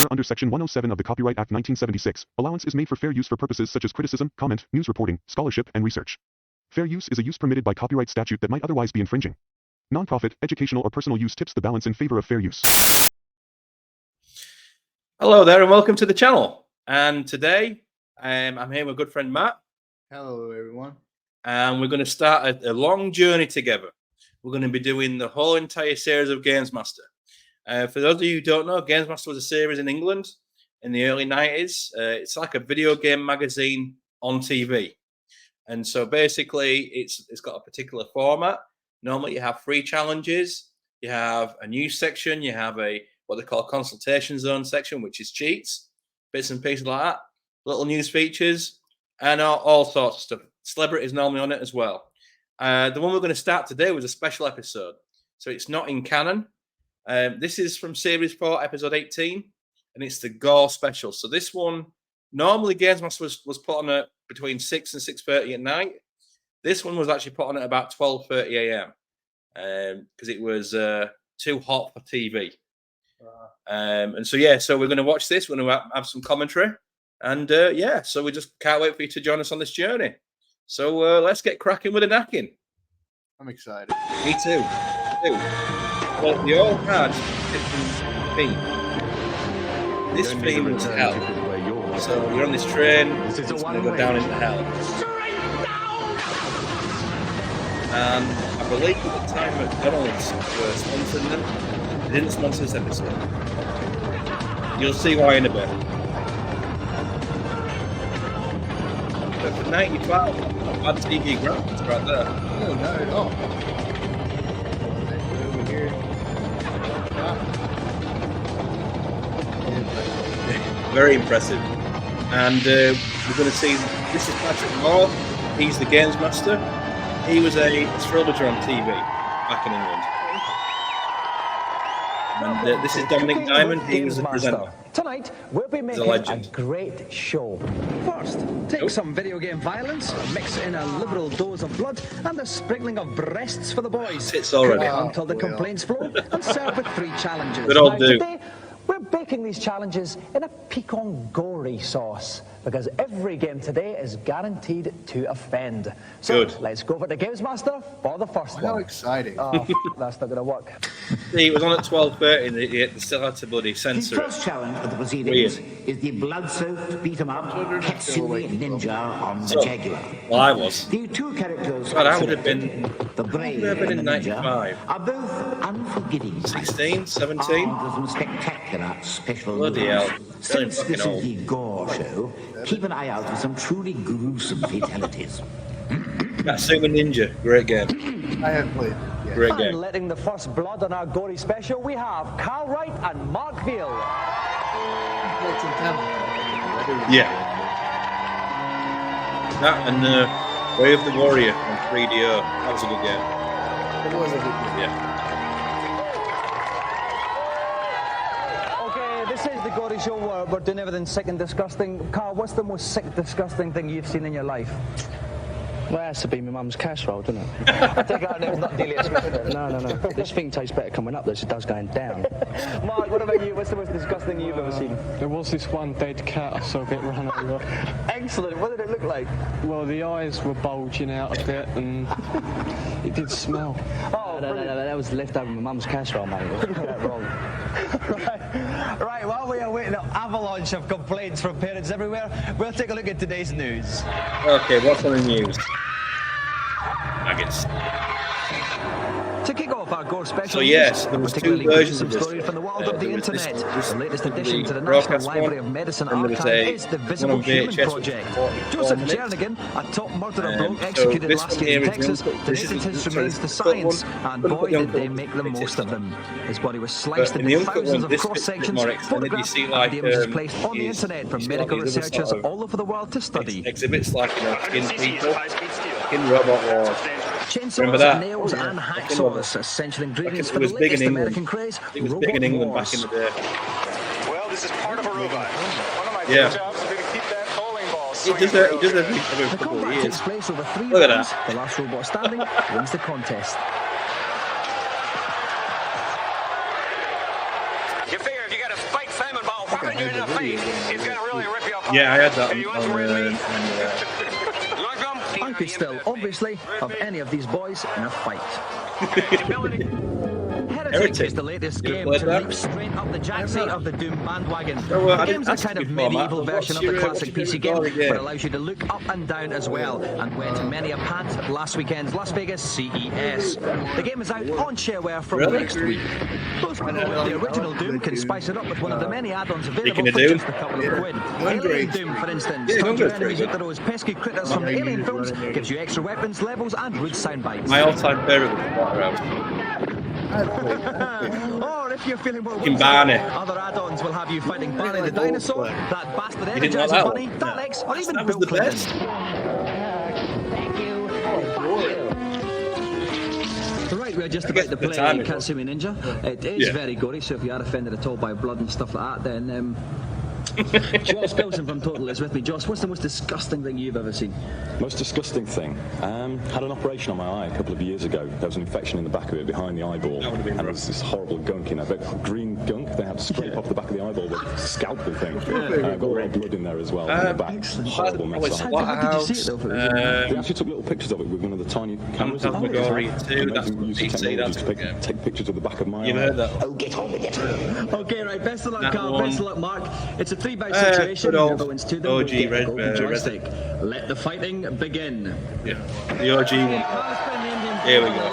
disclaimer under Section 107 of the Copyright Act 1976, allowance is made for fair use for purposes such as criticism, comment, news reporting, scholarship, and research. Fair use is a use permitted by copyright statute that might otherwise be infringing. Nonprofit, educational, or personal use tips the balance in favor of fair use. Hello there and welcome to the channel. And today I'm here with good friend Matt. Hello everyone. And we're going to start a long journey together. We're going to be doing the whole entire series of GamesMaster. For those of you who don't know, GamesMaster was a series in England in the early 90s. It's like a video game magazine on TV. And so basically it's got a particular format. Normally you have 3 challenges. You have a news section. You have what they call a consultation zone section, which is cheats, bits and pieces like that, little news features, and all sorts of stuff. Celebrities normally on it as well. The one we're going to start today was a special episode. So it's not in canon. This is from Series 4, Episode 18, and it's the Gore special. So this one, normally GamesMaster was put on at between 6 and 6:30 at night. This one was actually put on at about 12:30 a.m. Because it was too hot for TV. And so, yeah, so we're going to watch this. We're going to have some commentary. And, yeah, so we just can't wait for you to join us on this journey. So let's get cracking with the knacking. I'm excited. Me too. Well, we all had different themes. This theme was hell. So you're on this train, it's going to go down into hell. And I believe at the time McDonald's were sponsoring them. They didn't sponsor this episode. You'll see why in a bit. But for 95, not bad TV graphics right there. No, not at all. Over here. Very impressive. And we're going to see, this is Patrick Moore. He's the GamesMaster. He was a astrologer on TV back in England. And this is Dominic Diamond. He was the presenter. Tonight, we'll be making a great show. First, take some video game violence, mix in a liberal dose of blood, and a sprinkling of breasts for the boys. It's already. Until the complaints flow, and serve with 3 challenges. Good old dude. Today, we're baking these challenges in a piquant gory sauce, because every game today is guaranteed to offend. So let's go for the GamesMaster for the first one. How exciting. Oh, that's not going to work. See, it was on at 12:30 and they still had to bloody censor it. The first challenge of the proceedings is the blood-soaked beat-em-up Katsumi Ninja on the Jaguar. Well, I was. The 2 characters I would have been, the brave in and the 95. ninja are both unforgiving. 16, 17? Armed with some spectacular special Bloody moves. hell. Since Fucking this old. is the Gore show, keep an eye out for some truly gruesome fatalities. Katsumi Ninja, great game. I have played it. Yeah. Great And game. letting the first blood on our gory special, we have Carl Wright and Mark Veal. Yeah. That and Way of the Warrior on 3DO. That was a good game. It was a good game. Yeah. Okay, this is the gory show where we're doing everything sick and disgusting. Carl, what's the most sick, disgusting thing you've seen in your life? Well, it has to be my mum's casserole, doesn't it? I take it our name's not Delia Smith. No. This thing tastes better coming up than it does going down. Mark, what about you? What's the most disgusting you've ever seen? There was this one dead cat I saw get run over. Excellent. What did it look like? Well, the eyes were bulging out a bit and it did smell. Oh, No, that was left over my mum's casserole, mate. Got that wrong. Right, while we are waiting, an avalanche of complaints from parents everywhere, we'll take a look at today's news. Okay, what's on the news? Nuggets. To kick off our Gore special, So yes, there was 2 versions of this. stories from the world of the There was internet. this The latest addition to the National broadcast Library one, of Medicine and there was Archive is the one Visible on Human VHS, Project. 44 Joseph minutes. Jernigan, a top murderer bloke So executed this last one year here in is Texas, the uncut- donated his sorry, remains to this is the cut science, one. and Couldn't boy put the did they uncut make the one. most of them. His body was But sliced in the into uncut thousands one, of this bit cross-sections, more extended. You photographs, see, like, and images placed on the you internet for see medical like these other researchers sort of all over the world to study. exhibits like skin people, skin robot wars. Remember Chainsaws, that? nails, Oh, yeah. and I hacksaws, essential ingredients it for was the big in latest England. American craze, It was big in robot England back in wars. the day. Well, this is part of a robot. One of my Yeah. favorite jobs will be to keep that bowling ball It swinging. does that every The couple of combat years. takes place over 3 Look at rounds. that. The last robot standing wins the contest. You figure if you got a spiked salmon ball, what hit you in the face, it's going to really rip you apart. Yeah, I had that Are you answering me? I could still, obviously, have any of these boys in a fight. Heretic is the latest game to leap straight up the jackseat of the Doom bandwagon. The game's a kind of medieval version of the classic PC game, but allows you to look up and down as well, and went many a pant at last weekend's Las Vegas CES. The game is out on shareware from next week. Those who know the original Doom can spice it up with one of the many add-ons available for just a couple of quid. Alien Doom, for instance, turns your enemies into those pesky critters from the Alien films, gives you extra weapons, levels, and rude sound bites. My all-time favourite was Waterhouse. Or if you're feeling more Barney. other add-ons will have you fighting Barney the dinosaur, that bastard You didn't like Energizer that Bunny, one? Daleks, or even That was Bill the Clinton. best. Right, we're just I guess about to the play timing Katsumi Ninja. It is Yeah. very gory, so if you are offended at all by blood and stuff like that, then Joss Pilson from Total is with me. Joss, what's the most disgusting thing you've ever seen? Most disgusting thing? Had an operation on my eye a couple of years ago. There was an infection in the back of it, behind the eyeball. That would have been and rough. there's this horrible gunk in there, but green gunk. They had to scrape off the back of the eyeball with a scalpel thing. Got a lot of blood in there as well, on the back. Horrible mess. It's on it. How did you see it though? They actually took little pictures of it with one of the tiny cameras. Phantasmagoria 2, that's Amazing use of PC, technology that's to a good game. take pictures of the back of my You've eye. heard that? Oh, get on with it. Okay, right, best of luck, That Carl, one. best of luck, Mark. It's a 3-bout situation. Good old Everyone's to them. OG Get the Red- golden Red- joystick. Let the fighting begin. Yeah, the OG one. Here we go.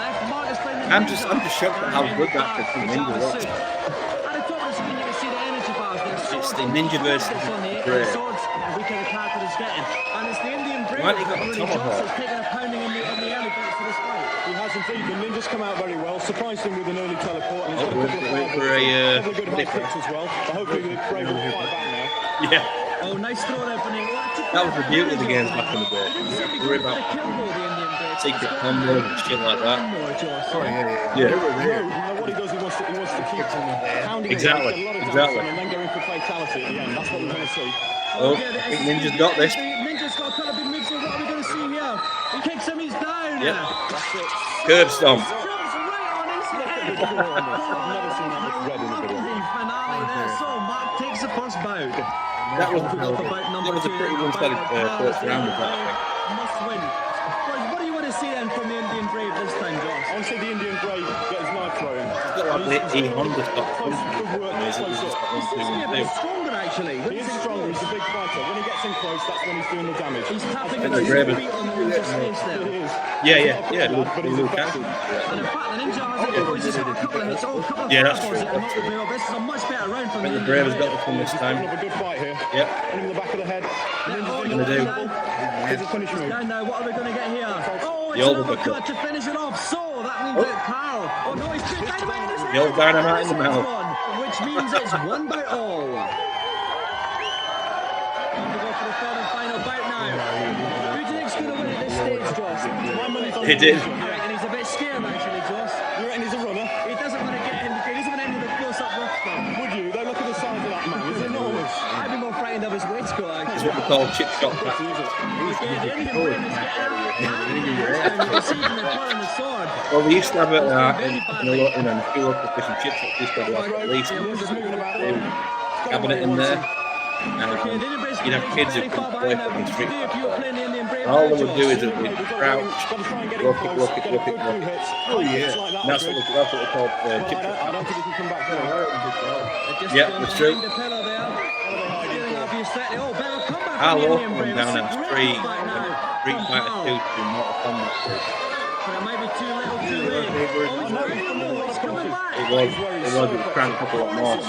I'm just shocked at how good that Katsumi Ninja was. It's the Ninja versus Brave. And it's the Indian Brave Right, he that got a really tomahawk. Joss has taken a pounding in the early bits of this fight. He has indeed. The ninjas come out very well. Surprised him with an early teleport. And he's got a wait couple of for couple a, of good high kicks as well. But hopefully the Brave will fight back now. Yeah, Oh, nice throw opening. that was the beauty of the games back in the day. Worry about secret combos and shit like that. Yeah. No, what he does, he wants to keep pounding Exactly, it, a lot of exactly. damage, and then going for fatality at the end. That's what we want to see. Oh, I think Ninja's got this. Ninja's got a couple of big moves here. What are we going to see here? He kicks him, he's down. Yep. That's it. Curb stomp. Jumps right on his head. I've never seen that much red in a video. Finale there. So Mark takes the first bout. That was a pretty one-sided first round of that, I think. Must win. What do you want to see then from the Indian Brave this time, Josh? I want to see the Indian Brave get his knife thrown. He's got like the Honda stock. Good work, He's close just up. got one, two, He's a one, bit two. stronger actually. He is stronger, he's a big fighter. When he gets in close, that's when he's doing the damage. He's tapping And his the Brave is- feet on the ninja's face there. He is. Yeah. But he's Luke effective. And in fact, the ninja has it. He's just got a couple of hits. Oh, a couple of Yeah, that's fireballs true, that are not available. This is a much better round for I think the the Brave has Indian got this one this time. Another good fight here. Yep. Hit him in the back of the head. Gonna do. Here's a finish move. Down now, what are we going to get here? Oh, it's The old an uppercut uppercut. to finish it off. So that means that Carl. Oh no, he's put dynamite in his head. The old dynamite in the mouth. Which means it's one bout all. We go for the third and final bout now. Who do you think's going to win at this stage, Joss? He did. And he's a bit scared actually, Joss. You reckon he's a runner? He doesn't want to get in. He doesn't want any of the close-up rough stuff. Would you? Though look at the size of that man. He's enormous. I'd be more frightened of his weight score It's actually. what we call chip shot He practice. is a- Okay, the Indian Brave is getting out. You can see from the point on the sword. Well, we used to have it in a few local fish and chip shops. We used to have like at least a cabinet in there. And you'd have kids who could play fucking street fighter. All they would do is they'd crouch, rock it. Oh yeah. And that's what they call chip shot. I don't think he can come back now. Yeah, that's true. How low going down that street? Street Fighter 2 to Mortal Kombat 2. But it might be too little too late. Oh, it's coming back. It was cranked up a lot more. He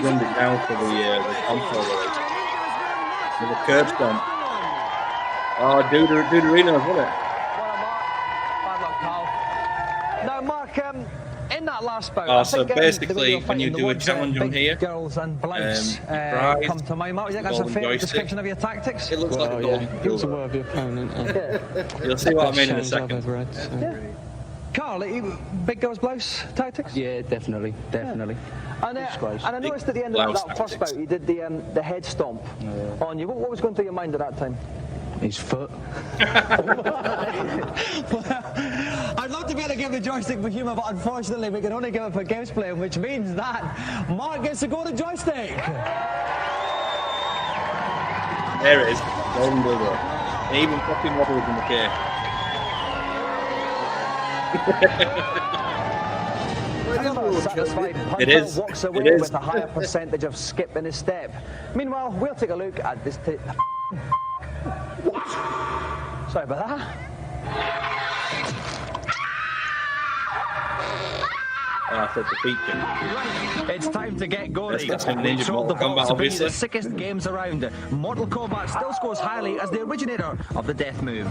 gunned it down for the console release. With a curb stomp. Oh, Duderinos, wasn't it? Bad luck, pal. Now, Mark, in that last bout, Oh, I so think, basically, the way you're when you fighting, do the a words, challenge on big here, girls and blouses prize, come to mind. Mark, do you think that's a golden fair joystick. description of your tactics? It looks like a Oh, golden He was a pillar. worthy opponent. You'll see what I mean in a Best challenge I've second. ever had, so. Carl, big girls blouse tactics? Yeah, definitely. And I noticed at the end of Blouse that first tactics. bout, you did the head stomp on you. What was going through your mind at that time? His foot. I'd love to going to give the joystick for humour, but unfortunately we can only give it for games playing, which means that Mark gets to go to joystick. There it is. Golden Dildo. It even fucking wobbles in the cave. Satisfied punter It is. walks away with a higher percentage of skip in his step. Meanwhile, we'll take a look at this. Sorry about that. That's a feature. Right, it's time to get going. That's some We Ninja showed the Mortal box Kombat, to bring you the obviously. sickest games around. Mortal Kombat still scores highly as the originator of the death move.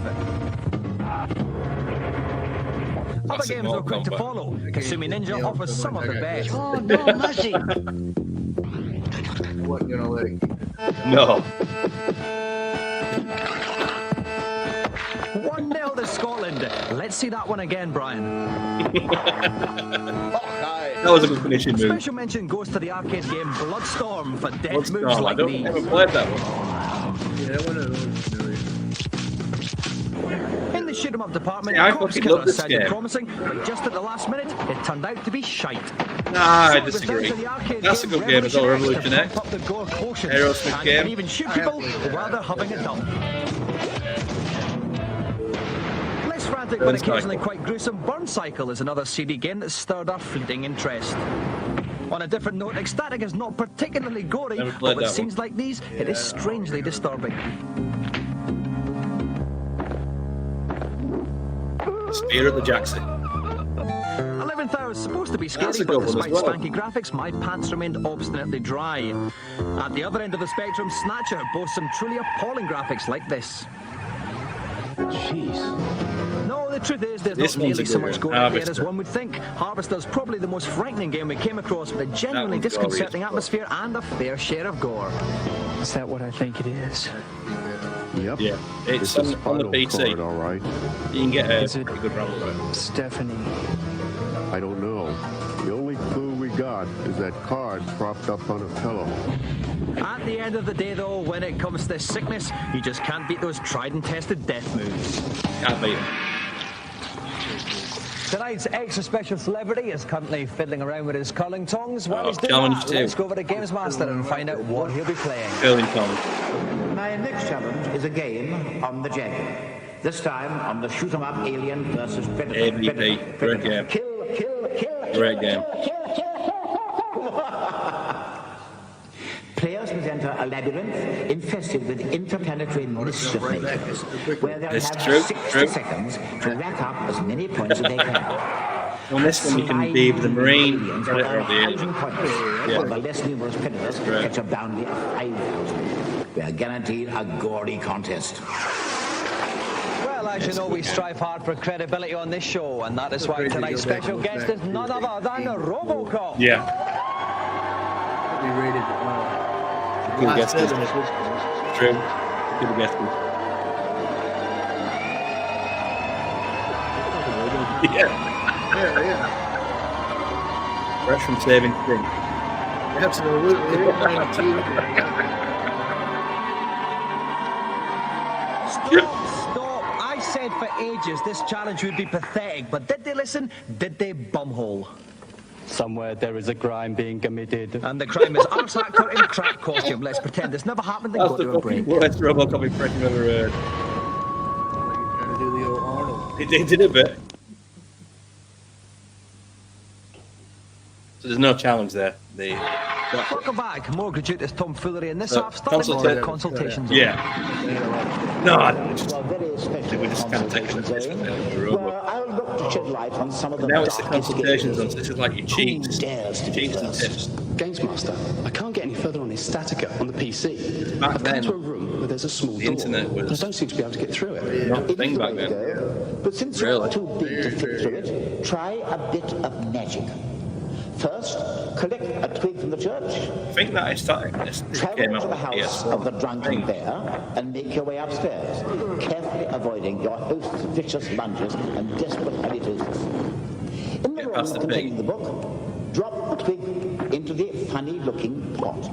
Other games are quick to follow. Kasumi Ninja offers some of the best. Oh, no, mercy. What, you know, like... No. 1-0 to Scotland. Let's see that one again, Brian. That was a good finishing move. Special mention goes to the arcade game Bloodstorm for death moves Bloodstorm, I like don't these. ever played that one. Yeah, one of those. In the shoot 'em up department, Yeah, I Corpse fucking Killer love this sounded game. promising, but just at the last minute, it turned out to be shite. Nah, I So it was down disagree. to the arcade That's a game good game as well, Revolution Revolution X X. to pump up the Gore quotient. Aerosmith And game. you can even shoot people while they're having a dump. Less frantic but occasionally quite gruesome, Burn Cycle is another CD game that stirred our fleeting interest. On a different note, Ecstatic is not particularly gory, Never but played with that scenes one. like these, it is strangely disturbing. Spear at the Jackson. 11th Hour is supposed to be scary, That's a but good one despite as well. spanky graphics, my pants remained obstinately dry. At the other end of the spectrum, Snatcher boasts some truly appalling graphics like this. Jeez. No, the truth is there's This not one's nearly a so good much one. going on there as Harvester. one would think. Harvester's probably the most frightening game we came across, with a genuinely one's disconcerting glorious. atmosphere and a fair share of gore. Is that what I think it is? Yep. Yeah, it's on the PC. Card, all right. You can get a Is it- pretty good round of it. Stephanie. I don't know. The only clue we got is that card propped up on a pillow. At the end of the day, though, when it comes to sickness, you just can't beat those tried and tested death moves. Can't beat it. Tonight's extra special celebrity is currently fiddling around with his curling tongs. While Oh, he's doing challenge that, two. let's go over to GamesMaster and find out what he'll be playing. Curling Tom. My next challenge is a game on the Jaguar. This time on the shoot 'em up Alien versus Predator. AVP. Great game. Kill. Great game. Players must enter a labyrinth infested with interplanetary mischief makers, where they'll It's have true, 60 true. seconds to rack up as many points as they can. On this one, you can be the Marine, Aliens Predator, or the have Alien. 1,000 points, Yeah. while the less numerous predators Right. catch a bounty of 5,000. We are guaranteed a gory contest. Well, as you know, we strive hard for credibility on this show, and that is why tonight's special guest is none other than Robocop. Yeah. Be rated. Good last guess. 7 is this one. True. Good guess. Yeah. Yeah. Fresh from saving thing. Absolutely. Stop! I said for ages this challenge would be pathetic, but did they listen? Did they bumhole? Somewhere there is a crime being committed. And the crime is arse actor in crack costume. Let's pretend this never happened and That's go the to a fucking break. worst Robocop impression I've ever heard. Trying to do the old Arnold. It did a bit. So there's no challenge there. Welcome back. More gratuitous tomfoolery in this So, half, starting with the consultations. Yeah. No, I don't. Well, very special We just can't take it as consultations, a eh? Well, I'll look to shed light on some of the Now it's the darkest consultations areas. on, this is like your cheats. Who dares to be Cheats and first? tips. GamesMaster, I can't get any further on his Statica on the PC. Back I've come then, to a room where there's a small the door, internet was but I don't seem to be able to get through it. not a It is thing the back way to then. go. But since Really? you're too big to fit through it, try a bit of magic. First, collect a twig from the church, I think that is starting. This travel came to out the with house PS1. of the drunken thing. bear, and make your way upstairs, carefully avoiding your host's vicious lunges and desperate halitosis. In the Get room past the containing pig. the book, drop the twig into the funny-looking pot.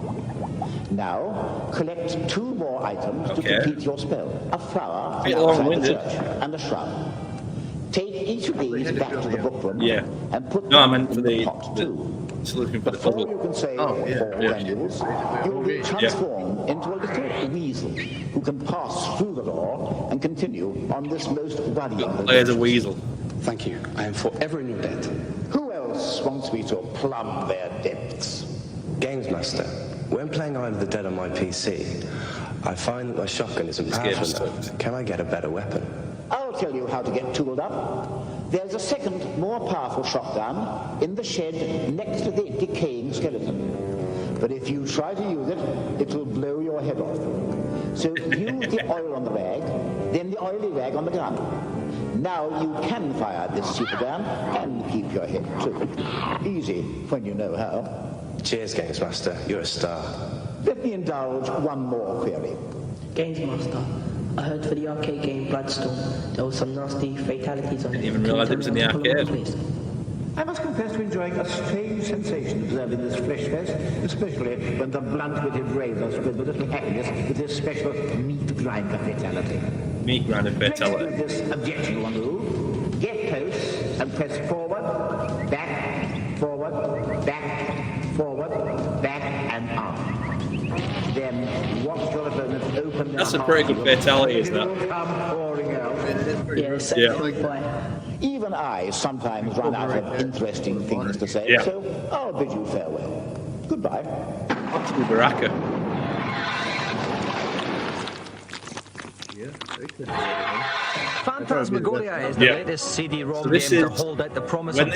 Now, collect 2 more items to Okay. complete your spell. A flower, Bit from outside the long-winded. church, and a shrub. Take each of these back to the bookroom and put No, I them meant for in the pot too. solution for the Before puzzle. you can say all granules, you will be transformed into a little weasel who can pass through the door and continue on this most worrying. Play as a weasel. Thank you. I am forever in your debt. Who else wants me to plumb their depths? GamesMaster. When playing Isle of the Dead on my PC, I find that my shotgun isn't powerful enough. Can I get a better weapon? I'll tell you how to get tooled up. There's a second, more powerful shotgun in the shed next to the decaying skeleton. But if you try to use it, it'll blow your head off. So use the oil on the rag, then the oily rag on the gun. Now you can fire this super gun and keep your head too. Easy when you know how. Cheers, GamesMaster. You're a star. Let me indulge one more query. GamesMaster, I heard for the arcade game Bloodstone, there was some nasty fatalities on it. Didn't even realise it was in the arcade. I must confess to enjoying a strange sensation observing this flesh fest, especially when the blunt-witted razor spread with little happiness with his special meat grinder fatality. Meat grinder fatality. Next to this objectionable move, get close and press forward, back, forward, back, and up. Then watch your opponent open their That's a pretty good fatality, isn't that? Yes, yeah. Even I sometimes run out of interesting things to say, so I'll bid you farewell. Goodbye. Baraka. Phantasmagoria is the latest CD-ROM game to hold out the promise of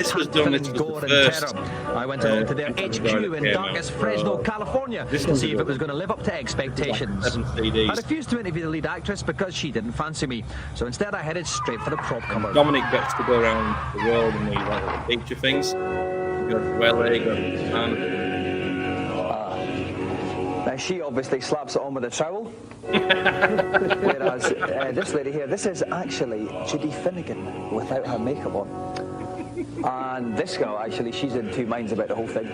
Gore and terror. I went along to their HQ in darkest Fresno, California to see if it was going to live up to expectations. I refused to interview the lead actress because she didn't fancy me, so instead I headed straight for the prop cover. Dominic gets to go around the world and these like feature things. You go to LA, you go to Japan. Now she obviously slaps it on with a trowel, whereas this lady here, this is actually Judy Finnegan without her makeup on. And this girl, actually, she's in two minds about the whole thing.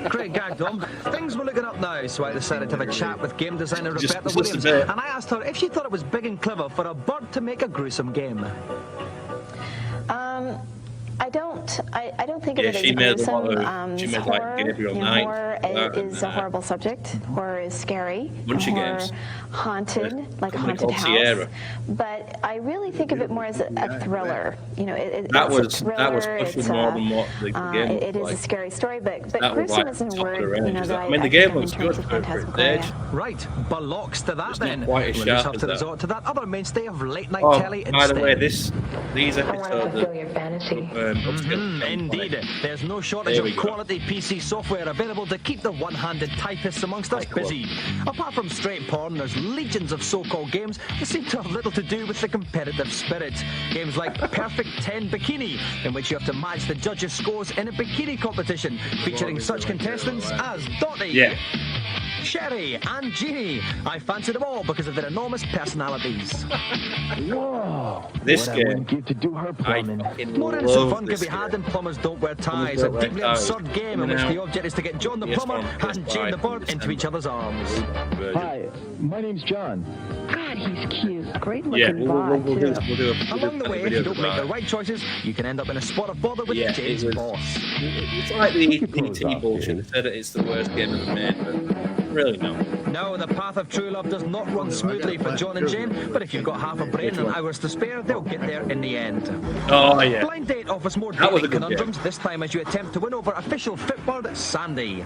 Great gag, Dom. Things were looking up now, so I decided to have a chat with game designer Roberta Williams, and I asked her if she thought it was big and clever for a bird to make a gruesome game. I don't think of it as gruesome. Horror is a horrible subject. Horror is scary. Horror haunted, like a haunted house. But I really think of it more as a thriller. You know, it's a thriller. It is a scary story, but gruesome isn't a word. You know, that I mean, the game looks good for its age. Right, bollocks to that then. We'll just have to resort to that other mainstay of late night telly instead. By the way, these episodes. I want to fulfill your fantasy. Indeed, there's no shortage of quality PC software available to keep the one-handed typists amongst us busy. Apart from straight porn, there's legions of so-called games that seem to have little to do with the competitive spirit. Games like Perfect 10 Bikini, in which you have to match the judges' scores in a bikini competition, featuring such contestants as Dottie, Sherry, and Jeannie. I fancy them all because of their enormous personalities. Whoa! This game, give to do her plumbing. More innocent fun can be had in Plumbers Don't Wear Ties, a deeply absurd game in which the object is to get John the plumber and Jane the bird into each other's arms. Hi, my name's John. God, he's cute. Great looking bod, too. Along the way, if you don't make the right choices, you can end up in a spot of bother with Jane's boss. It's like the EPT bullshit. They said that it's the worst game ever made, but really no. No, the path of true love does not run smoothly for John and Jane, but if you've got half a brain and hours to spare, they'll get there in the end. Oh, yeah. Blind Date offers more dating conundrums, this time as you attempt to win over official Fitbird Sandy.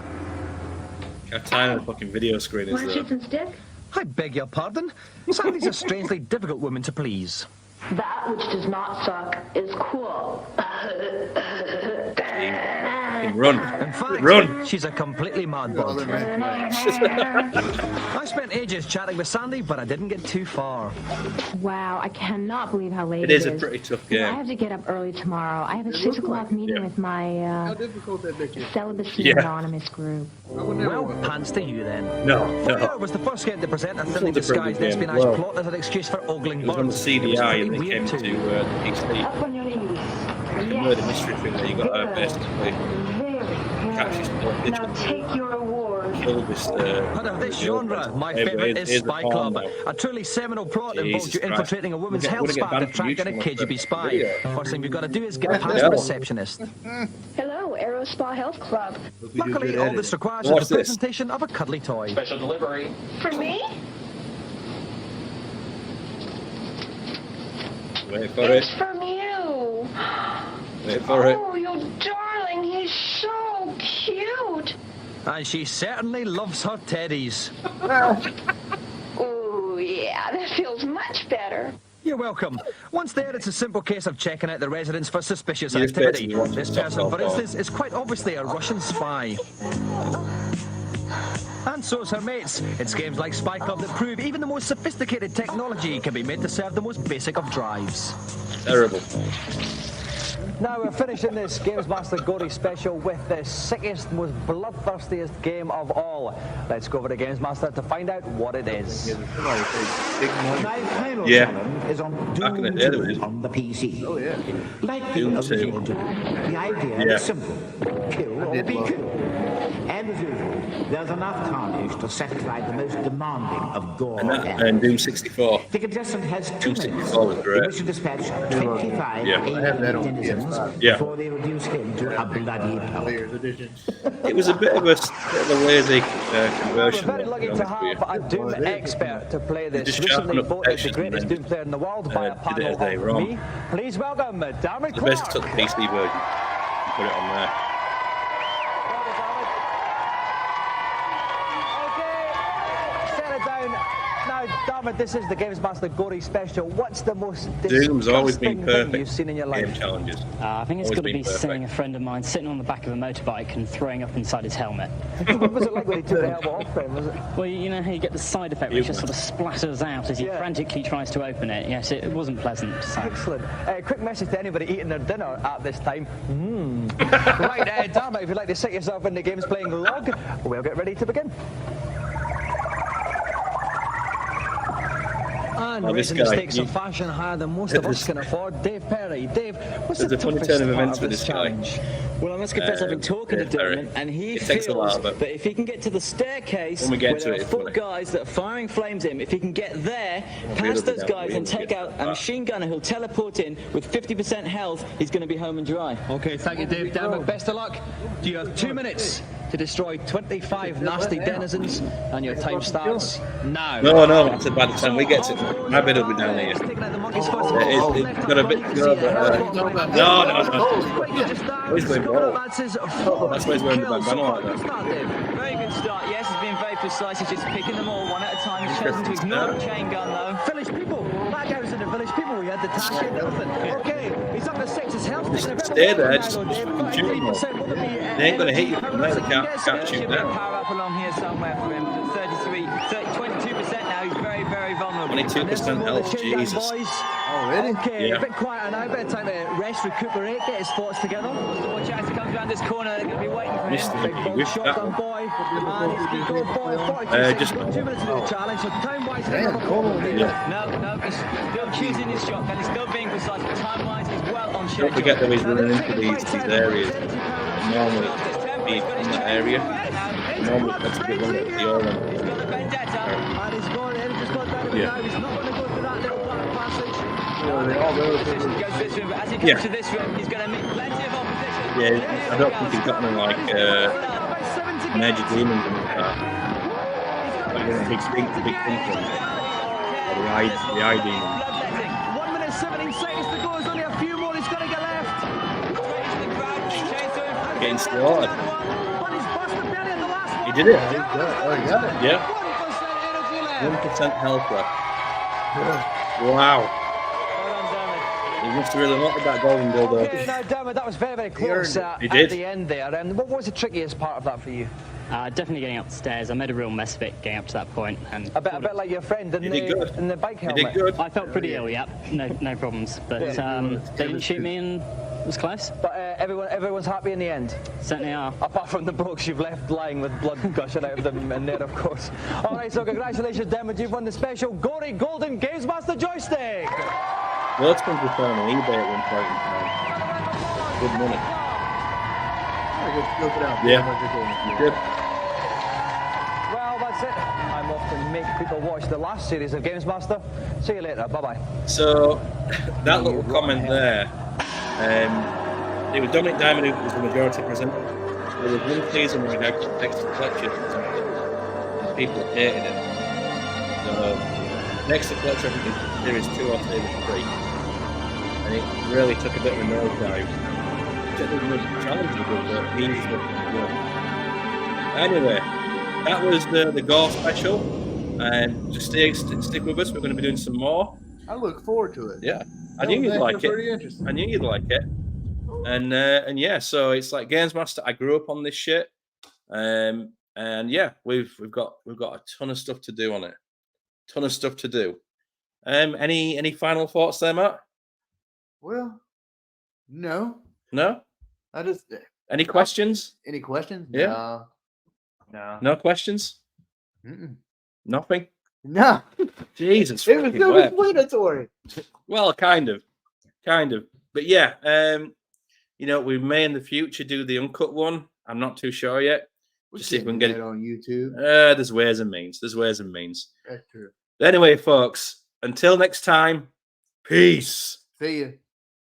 How tiny the fucking video screen is there. I beg your pardon? Sandy's a strangely difficult woman to please. That which does not suck is cool. Run. In fact, she's a completely mad bug. I spent ages chatting with Sandy, but I didn't get too far. Wow, I cannot believe how late it is. It is a pretty tough game. I have to get up early tomorrow. I have a 6 o'clock meeting with my celibacy anonymous group. Well, pants to you then. No. It was the first game to present a thinly disguised espionage plot as an excuse for ogling birds. It was on the CDI and they came to the PC. Up on your knees. The murder mystery thing that you got basically catch his Now take your award. killed this. But of this genre, my favourite is Spy Club. A truly seminal plot involves you infiltrating a woman's health spa to track down a KGB spy. First thing you've got to do is get past the receptionist. Hello, Aero Spa Health Club. Luckily, all this requires is the presentation of a cuddly toy. Special delivery. For me? Wait for it. It's from you. Wait for it. Oh, you darling. He's so cute. And she certainly loves her teddies. Oh, yeah, that feels much better. You're welcome. Once there, it's a simple case of checking out the residence for suspicious activity. This person, for instance, is quite obviously a Russian spy. And so's her mates. It's games like Spy Club that prove even the most sophisticated technology can be made to serve the most basic of drives. Terrible. Now we're finishing this GamesMaster Gore special with the sickest, most bloodthirstiest game of all. Let's go over to GamesMaster to find out what it is. My final Yeah. challenge is on Back in the Doom day, 2 there was- on the PC. Oh, yeah. Like Doom the 2. original Doom, the idea Yeah. is simple. Kill or be killed. And as usual, there's enough carnage to satisfy the most demanding of Gore And Doom 64. The contestant has 2 Doom minutes 64 was in great. which to dispatch 25 Yeah. I have that on denizens Yeah. before they reduce him to a bloody pulp. Players edition. It was a bit of a lazy We're conversion. very lucky to have a Doom expert to play this. Just Recently sharpen up the voted the textures greatest and Doom player in the world by a did it panel as they of wrong. me. Please welcome Darren The Clark. best took the PC version and put it on there. Set it down. Now, Darren, this is the GamesMaster Gore special. What's the most Doom's always been disgusting thing perfect. you've seen in your Game life? challenges. I think it's Always got to been be perfect. seeing a friend of mine sitting on the back of a motorbike and throwing up inside his helmet. What was it like when he took the helmet off then? Was it? Well, you know how you get the side effect, which just sort of splatters out as he frantically tries to open it. Yes, it wasn't pleasant. So. Excellent. Quick message to anybody eating their dinner at this time. Right, Darren, if you'd like to set yourself in the game's playing log, we'll get ready to begin. And Oh, this raising the guy, stakes of fashion higher than most of us can afford, Dave Perry. Dave, what's There's the a funny toughest turn of part events of with this this guy. challenge? Well, I must confess, I've been talking to Dermot, and he It takes a while, feels but that if he can get to the staircase when we get where to there it, are it's 4 funny. guys that are firing flames at him, if he can get there, past those guys, and take out a machine gunner who'll teleport in with 50% health, he's going to be home and dry. Okay, thank you, Dave. Dermot, best of luck. Do you have 2 minutes to destroy 25 nasty denizens, and your time starts now. No, that's by the time we get to my bed will be down here. It's got a bit good, but no. He's going well. That's why he's wearing the bandana like that. Very good start. Yes, he's been very precise. He's just picking them all one at a time. He's chosen to ignore the chain gun, though. Village people. That guy was in the village people. We had the task and everything. Okay, he's up to 6. His health. Stay there, just fucking shoot them. They ain't gonna hit you from there. They can't shoot down. Power up along here somewhere for him. 22% now. He's very, very vulnerable. 22% health. Jesus. Already? Okay, Yeah. a bit quieter now. Bit of time to rest, recuperate, get his thoughts together. Watch out as he comes around this corner. They're going to be waiting for Missed him. the Big whiff shotgun that. boy. And he's good boy. 42 seconds. Just 2 minutes to do the challenge. So time-wise, he's Damn, got a couple of No, he's still choosing his shotgun. He's still being precise, but time-wise, he's well on schedule. Don't forget that he's running into these areas. Normally, be in that area. Normally, that's a bit wrong at the all. He's got the vendetta. And he's gone in, just got down to Yeah. now. He's not going to go through that little dark passage. They all go He goes this room, but as he comes to this room, he's going to meet plenty of opposition. Yeah, I don't think he's got no like magic demons in his car. Like a big thing from the eye demon. 1 minute 17 seconds to go. There's only a few more. He's got to get left. Getting slaughtered. But he's busted belly at the last. He did it. Oh, he got it. Yeah. 1% health left. Wow. He must have really wanted that golden dildo. Okay, now, Dermot, that was very, very close He at did. the end there. What was the trickiest part of that for you? Definitely getting up the stairs. I made a real mess of it getting up to that point. And A bit like your friend in the bike helmet. He did good. I felt pretty ill, yep. No problems. But they didn't shoot me and it was close. But everyone's happy in the end. Certainly are. Apart from the blokes you've left lying with blood gushing out of them in there, of course. All right, so congratulations, Dermot. You've won the special Gore Golden GamesMaster joystick. Well, let's come to selling on eBay at one point in time. Good money. Good. Yeah. Good. that's it. I'm off to make people watch the last series of GamesMaster. See you later. Bye-bye. So, that little comment there, it was Dominic Diamond who was the majority presenter. There was one season where we had Dexter Fletcher and people hated it. So, Dexter Fletcher, I think, is series 2 or series 3. And it really took a bit of a nosedive. Which I think was challenging, but he was good. Anyway, that was the Gore special. And just stick with us. We're going to be doing some more. I look forward to it. Yeah, I knew you'd like it. I knew you'd like it. And yeah, so it's like GamesMaster. I grew up on this shit. And yeah, we've got a ton of stuff to do on it. Ton of stuff to do. Any final thoughts there, Matt? Well, no. No? I just. Any questions? Any questions? Yeah. No. No questions? Nothing? No. Jesus. It was self-explanatory. Well, kind of. But yeah, we may in the future do the uncut one. I'm not too sure yet. Just see if we can get it on YouTube. There's ways and means. That's true. Anyway, folks, until next time, peace. See you.